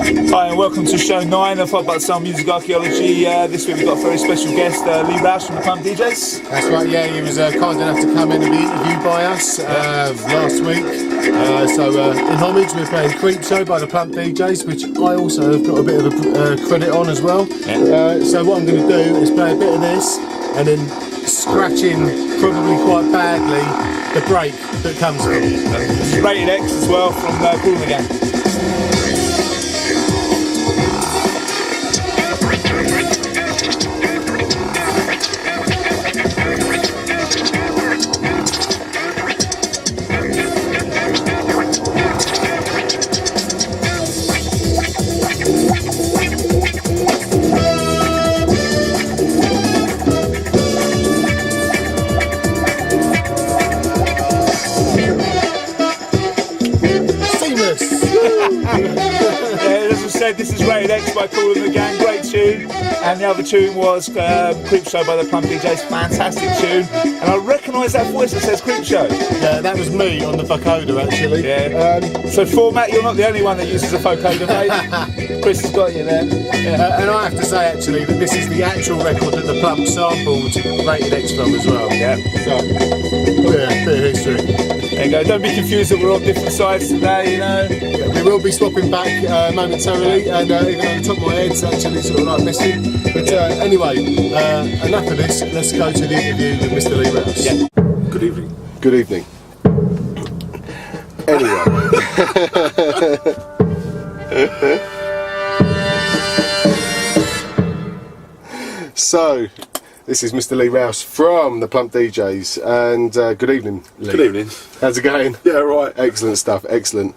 Hi and welcome to show 9 of Hot Butt Sound Music Archaeology. This week we've got a very special guest, Lee Rous from the Plump DJs. That's right, yeah, he was kind enough to come in and be interviewed by us last week. In homage we're playing Creep Show by the Plump DJs, which I also have got a bit of a credit on as well. Yeah. So what I'm going to do is play a bit of this and then scratching probably quite badly the break that comes from it. This is Rated X as well from Cool in the Gang. This is Rated X by Cool in the Gang, great tune, and the other tune was Creep Show by the Plump DJs, fantastic tune, and I recognise that voice that says Creep Show. Yeah, that was me on the vocoder actually. Yeah. So format, you're not the only one that uses a vocoder, mate. Chris has got you there. Yeah. And I have to say actually that this is the actual record that the Plump sampled Rated X from as well. Yeah. So, yeah, bit of history. There you go, don't be confused that we're on different sides today, you know. Yeah, we will be swapping back momentarily, and even on the top of my head's actually sort of like missing. But anyway, enough of this, let's go to the interview with Mr. Lee Rous. Yeah. Good evening. Good evening. Anyway. So, this is Mr. Lee Rous from the Plump DJs, and good evening, Lee. Good evening. How's it going? Yeah, right. Excellent stuff, excellent.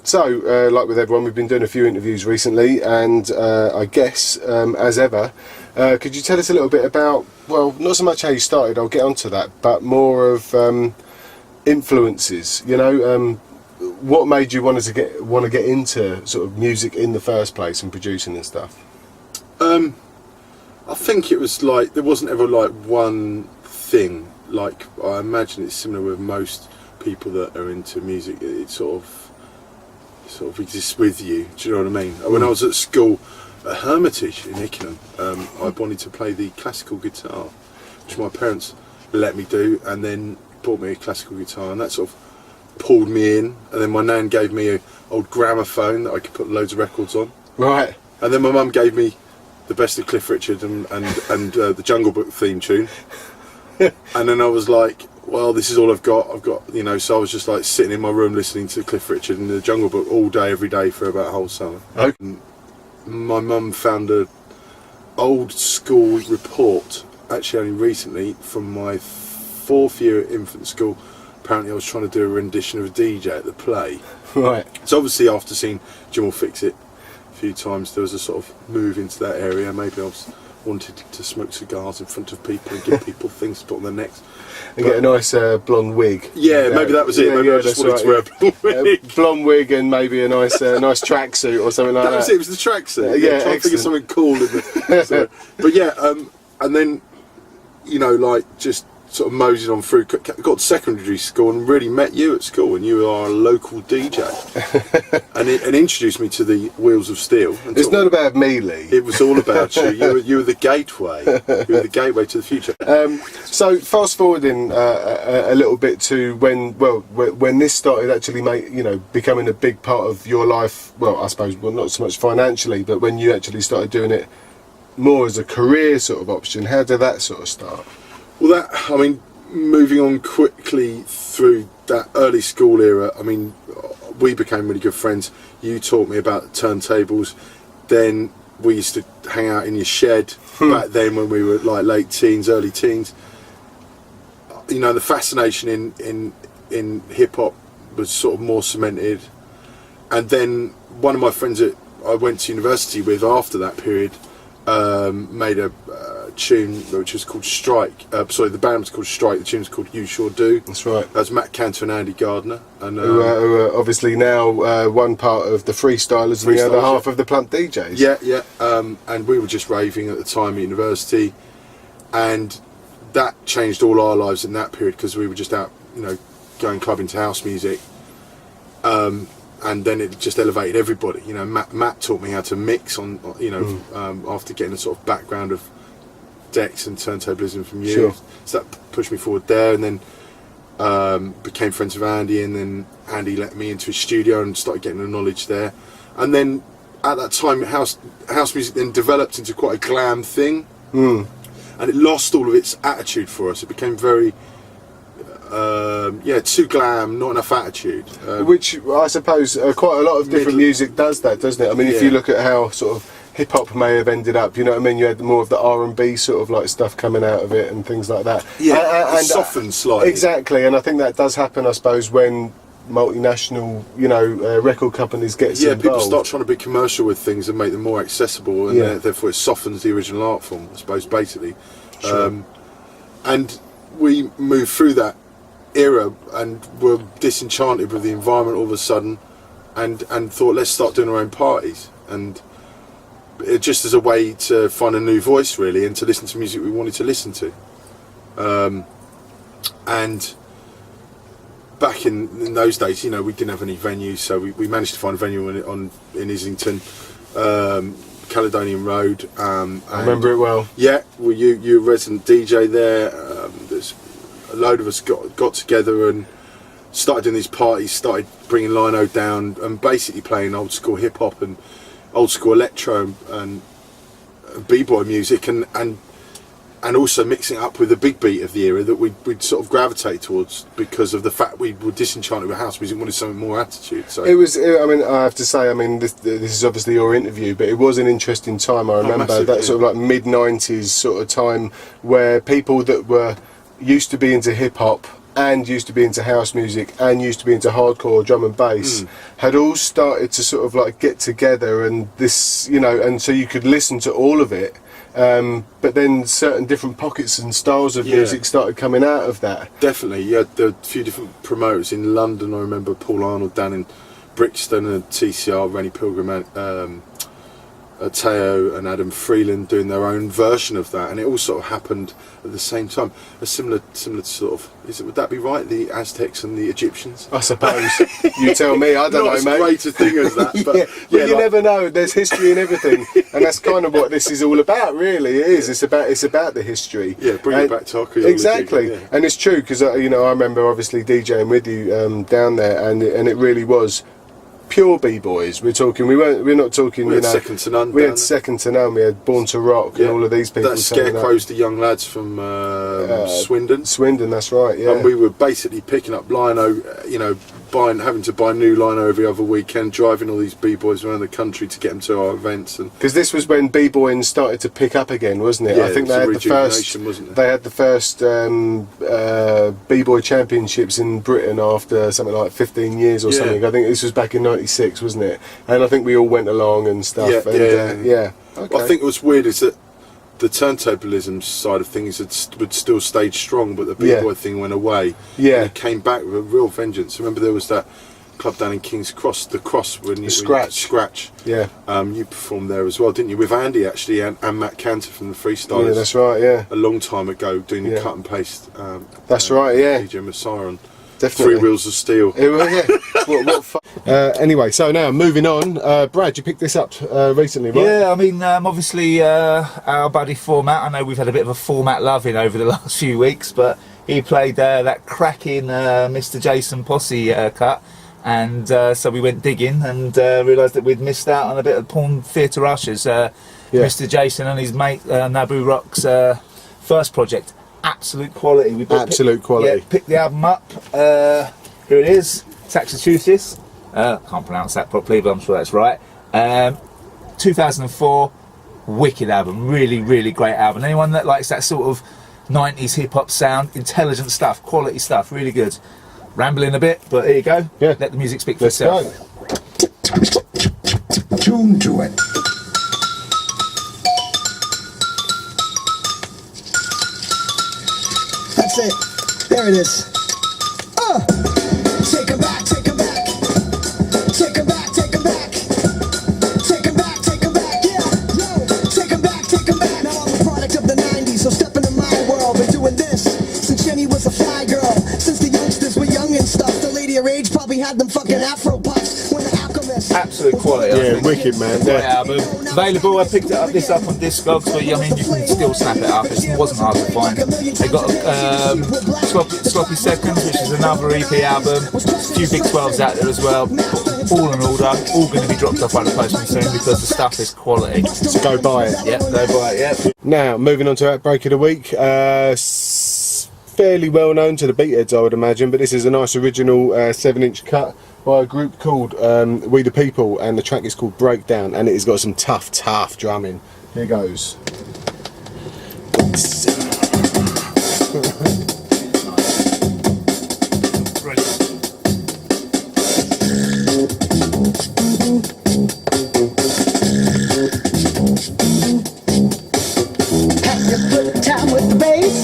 So, like with everyone, we've been doing a few interviews recently, and I guess, as ever, could you tell us a little bit about, well, not so much how you started, I'll get onto that, but more of influences, you know, what made you want to get into sort of music in the first place and producing and stuff? I think it was like, there wasn't ever like one thing. Like, I imagine it's similar with most people that are into music. It sort of exists with you. Do you know what I mean? When I was at school at Hermitage in Ickenham, I wanted to play the classical guitar, which my parents let me do, and then bought me a classical guitar, and that sort of pulled me in. And then my nan gave me an old gramophone that I could put loads of records on. Right. And then my mum gave me the best of Cliff Richard and the Jungle Book theme tune. And then I was like, well, this is all I've got, you know, so I was just like sitting in my room listening to Cliff Richard and the Jungle Book all day, every day for about a whole summer. Okay. My mum found an old school report, actually only recently, from my 4th year at infant school. Apparently I was trying to do a rendition of a DJ at the play. Right. So obviously after seeing Jim Will Fix It a few times, there was a sort of move into that area. Maybe I wanted to smoke cigars in front of people and give people things to put on their necks. And get a nice blonde wig. Yeah, maybe that was it. Maybe I just wanted to wear a blonde wig. Blonde wig and maybe a nice nice tracksuit or something like that. That was it. It was the tracksuit. Yeah, trying to think of something cool. But yeah, and then, you know, like just sort of moseyed on through, got to secondary school and really met you at school, and you are a local DJ, and introduced me to the Wheels of Steel. It's not about me, Lee. It was all about you. You were the gateway. You were the gateway to the future. So fast forwarding a little bit to when this started actually becoming a big part of your life. Well, I suppose not so much financially, but when you actually started doing it more as a career sort of option. How did that sort of start? Well, moving on quickly through that early school era, I mean, we became really good friends. You taught me about turntables. Then we used to hang out in your shed back then when we were like late teens, early teens. You know, the fascination in hip hop was sort of more cemented. And then one of my friends that I went to university with after that period made a tune which was called Strike. The band was called Strike. The tune was called You Sure Do. That's right. That was Matt Cantor and Andy Gardner, and who are obviously now one part of the Freestylers and the other half of the Plump DJs. Yeah. And we were just raving at the time at university, and that changed all our lives in that period because we were just out, you know, going clubbing to house music. and then it just elevated everybody. You know, Matt taught me how to mix on, you know, after getting a sort of background of decks and turntablism from you. Sure. So that pushed me forward there, and then became friends with Andy, and then Andy let me into his studio and started getting the knowledge there. And then at that time, house music then developed into quite a glam thing, and it lost all of its attitude for us. It became very too glam, not enough attitude. Which I suppose quite a lot of different music does that, doesn't it? I mean, if Yeah. you look at how sort of hip hop may have ended up, you know what I mean? You had more of the R&B sort of like stuff coming out of it and things like that. Yeah, and softened slightly. Exactly, and I think that does happen, I suppose, when multinational, you know, record companies get involved. People start trying to be commercial with things and make them more accessible, and therefore it softens the original art form, I suppose, basically. Sure. And we moved through that era and were disenchanted with the environment all of a sudden, and thought, let's start doing our own parties, and it just as a way to find a new voice, really, and to listen to music we wanted to listen to. And back in those days, you know, we didn't have any venues, so we managed to find a venue in Islington, Caledonian Road. I remember it well. Yeah, well, you're a resident DJ there. There's a load of us got together and started doing these parties, started bringing lino down and basically playing old school hip hop and old school electro and b-boy music, and also mixing it up with the big beat of the era that we'd sort of gravitate towards because of the fact we were disenchanted with house music, wanted something more attitude. So it was, I mean, I have to say, I mean, this is obviously your interview, but it was an interesting time. I remember massive, that yeah. sort of like mid-90s sort of time where people that were used to be into hip-hop and used to be into house music and used to be into hardcore drum and bass had all started to sort of like get together, and this, you know, and so you could listen to all of it, but then certain different pockets and styles of music started coming out of that. definitely, yeah, there were a few different promoters in London. I remember Paul Arnold down in Brixton, and TCR, Rennie Pilgrim, Teo and Adam Freeland doing their own version of that, and it all sort of happened at the same time. A similar sort of, would that be right? The Aztecs and the Egyptians? I suppose. You tell me, I don't Not know, as mate. great a thing as that, but Well, you never know. There's history and everything, and that's kind of what this is all about. Really, it is. It's about the history. Yeah, bring it back to archaeology. Exactly, again, yeah. and it's true because you know, I remember obviously DJing with you down there, and it really was pure b-boys. We're not talking. We had you know, Second to None. we down had Second to None. We had Born to Rock, and all of these people. That turning up. Scarecrow's the young lads from Swindon. Swindon, that's right. Yeah. And we were basically picking up lino, you know, having to buy new lino every other weekend, driving all these b-boys around the country to get them to our events. And because this was when b-boying started to pick up again, wasn't it? Yeah, I think it was they a had the first. rejuvenation, wasn't it? They had the first b-boy championships in Britain after something like 15 years or Yeah. something. I think this was back in '96, wasn't it? And I think we all went along and stuff. Yeah, and, yeah. Okay. I think what's weird is that the turntablism side of things would still stayed strong, but the b-boy thing went away. Yeah. And it came back with a real vengeance. Remember there was that club down in King's Cross, the Cross, when you Scratch. Yeah. You performed there as well, didn't you? With Andy actually, and Matt Cantor from the Freestylers. Yeah, that's right. Yeah. A long time ago, doing the Yeah. cut and paste. That's right. Yeah. DJ Messiah on Definitely. 3 Wheels of Steel. Anyway, so now moving on. Brad, you picked this up recently, right? Yeah, I mean, obviously our buddy Format, I know we've had a bit of a Format loving over the last few weeks, but he played that cracking Mr. Jason Posse cut, and so we went digging and realised that we'd missed out on a bit of Porn Theatre Ushers. Mr. Jason and his mate Naboo Rock's first project. Absolute quality. We quality. Picked the album up. Here it is, Saxachusetts. Can't pronounce that properly, but I'm sure that's right. 2004, wicked album. Really, really great album. Anyone that likes that sort of 90s hip hop sound, intelligent stuff, quality stuff, really good. Rambling a bit, but here you go. Yeah. Let the music speak for Let's itself. go. Tune to it. That's it. There it is. Take 'em back, take 'em back. Take 'em back, take 'em back. Take 'em back, take 'em back. Yeah, yo. Take 'em back, take 'em back. Now I'm a product of the 90s, so step into my world. Been doing this since Jenny was a fly girl. Since the youngsters were young and stuff. The lady her age probably had them fucking afro puffs. When the absolute quality. I Yeah, think. wicked, man. Great Yeah. album. Available. I picked this up on Discogs, but I mean you can still snap it up. It wasn't hard to find. They got Sloppy Seconds, which is another EP album. A few big 12s out there as well. All in order. All going to be dropped off by the postman soon because the stuff is quality. So go buy it. Yep, go buy it. Yep. Now, moving on to our break of the week. Fairly well known to the beatheads, I would imagine, but this is a nice original 7-inch cut by a group called We the People, and the track is called Breakdown, and it has got some tough drumming. Here goes. Have you put time with the bass?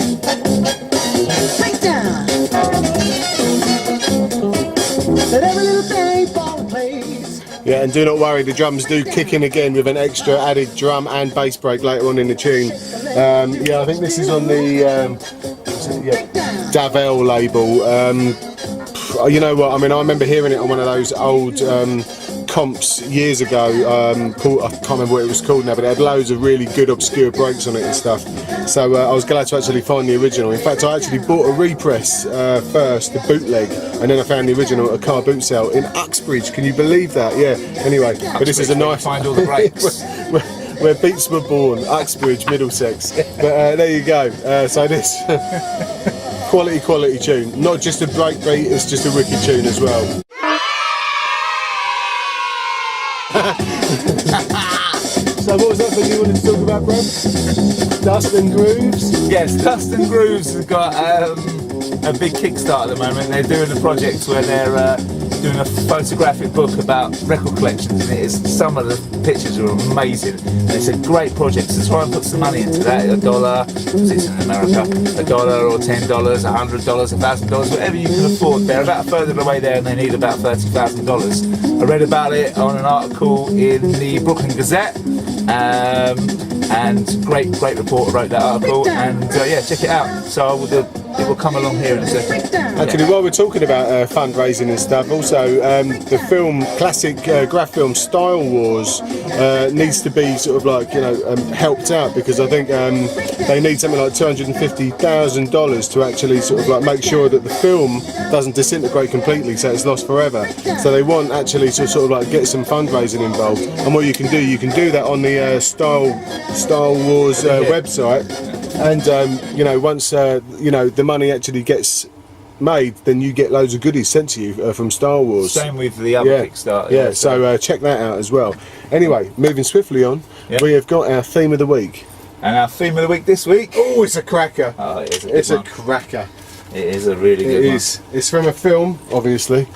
Break down. Let every little thing fall in place. Yeah, and do not worry, the drums do kick in again with an extra added drum and bass break later on in the tune. Yeah, I think this is on the Davell label. You know what, I mean, I remember hearing it on one of those old comps years ago. Called, I can't remember what it was called now, but it had loads of really good obscure breaks on it and stuff. So I was glad to actually find the original. In fact, I actually bought a repress first, the bootleg, and then I found the original at a car boot sale in Uxbridge. Can you believe that? Yeah. Anyway, but this is a nice. Find all the breaks. Where beats were born, Uxbridge, Middlesex. But there you go. So this quality tune. Not just a break beat, it's just a wicked tune as well. So what was that thing you wanted to talk about, Brad? Dust and Grooves? Yes, Dust and Grooves have got a big kickstart at the moment. They're doing a project where they're doing a photographic book about record collections, and some of the pictures are amazing. And it's a great project, so try and put some money into that. $1, because it's in America, $1 or $10, $100, $1,000, whatever you can afford. They're about a third of the way there, and they need about $30,000. I read about it on an article in the Brooklyn Gazette. And great reporter wrote that article, and yeah, check it out. So it will come along here in a second. Actually, while we're talking about fundraising and stuff, also the film, classic graph film Style Wars needs to be sort of like, you know, helped out, because I think they need something like $250,000 to actually sort of like make sure that the film doesn't disintegrate completely, so it's lost forever. So they want actually to sort of like get some fundraising involved, and what you can do that on the Style Wars website, and you know, once you know the money actually gets made, then you get loads of goodies sent to you from Star Wars. Same with the other Kickstarter. Yeah, so check that out as well. Anyway, moving swiftly on, we have got our theme of the week. And our theme of the week this week? Oh, it's a cracker. Oh, it is a It's good a one. cracker. It is a really good It one. is. It's from a film, obviously,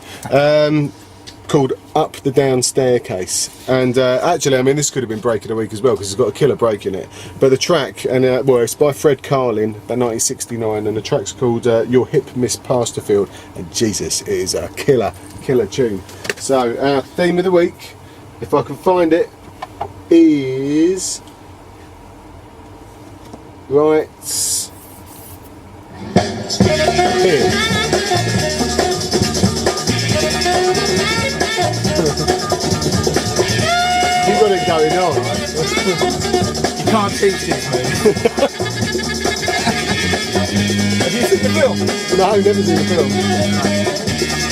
called Up the Down Staircase. And actually, I mean, this could have been break of the week as well, because it's got a killer break in it. But the track, and well, it's by Fred Carlin, about 1969, and the track's called Your Hip Miss Pasterfield. And Jesus, it is a killer tune. So our theme of the week, if I can find it, is right here. You've got it going on. You can't teach this move. Have you seen the film? No, never seen the film.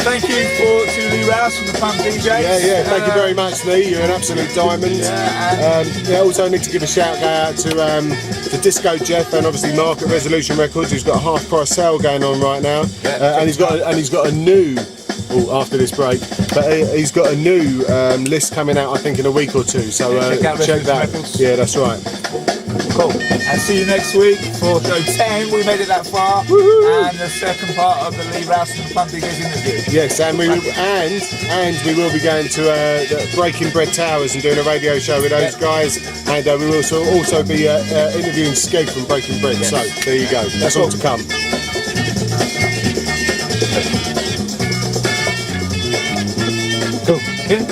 Thank you to Lee Rous from the Plump DJ. Yeah, thank you very much, Lee. You're an absolute diamond. Yeah, also need to give a shout out to Disco Jeff, and obviously Mark at Resolution Records, who's got a half price sale going on right now, and he's got a new. Oh, after this break, but he's got a new list coming out, I think, in a week or two. So check that. Records. Yeah, that's right. Cool. And see you next week for show 10. We made it that far. And the second part of the Lee Rous and the Plump DJ's interview. Yes, and we will be going to the Breaking Bread Towers and doing a radio show with those guys, and we will also be interviewing Skeg from Breaking Bread. So there you go. That's all to come. Cool. Yeah.